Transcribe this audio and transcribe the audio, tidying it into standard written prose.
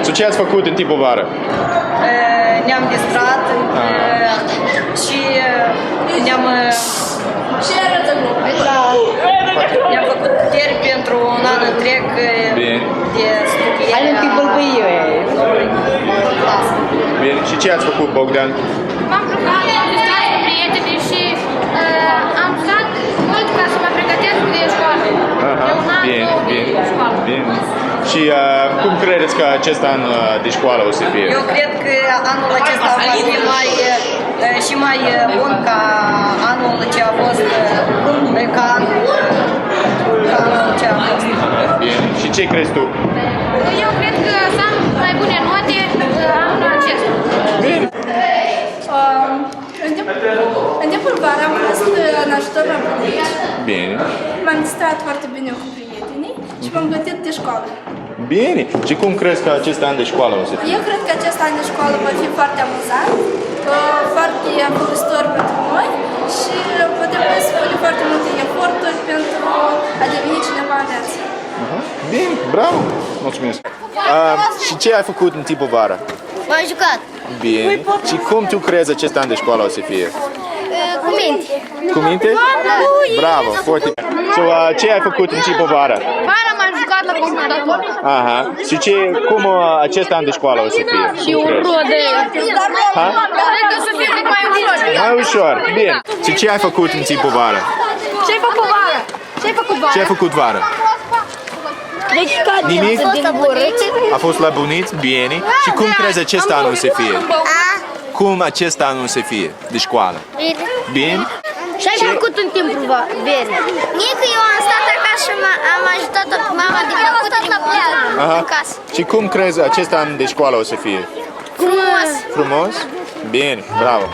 So, ce ați făcut în timpul vară? Ne-am distrat și ne-am ne-am făcut teri pentru un an întreg de studiere. Hai un pic bălbăiu, Bine. Și ce ați făcut, Bogdan? M-am jucat, am distrat cu prietenii și am stat mult ca să mă pregătesc de școală. De un an, două de școală. Bine. Și cum credeți că acest an de școală o să fie? Eu cred că anul acesta va fi și mai bun ca anul ce a fost, ca anul ce a fost. Bine. Și ce crezi tu? Eu cred că să am mai bune note anul acesta. Bine. În timpul vară am fost în ajutor la bunici. Bine. M-am distrat foarte bine cu prietenii și m-am gătit de școală. Bine. Și cum crezi că acest an de școală o să fie? Eu cred că acest an de școală va fi foarte amuzant, foarte folositor pentru noi și putem să punem foarte multe eforturi pentru a deveni cineva în viață. Bine, bravo! Mulțumesc! Și ce ai făcut în timpul vară? M-am jucat. Bine. Și cum tu crezi acest an de școală o să fie? Cu minte. Cu minte? Bravo, foarte bine. So, ce ai făcut în timpul vară? Vara m-am jucat la computator. Aha. Și cum acest an de școală o să fie? Și un rode. Ha? Cred că o să fie cât mai ușor. Mai ușor, bine. Și ce ai făcut în timpul vară? Ce-ai făcut vara? Ce-ai făcut vara? Ce ai făcut vară? Deci, Nimic? A fost la buniți? Bine. Și cum crezi acest an o să fie? Cum acest an o să fie de școală? Bine. Bine? Ce-ai făcut în timpul verii? Nici eu am stat acasă și am ajutat mama de făcut în casă. Și cum crezi acest an de școală o să fie? Frumos! Frumos? Bine, bravo!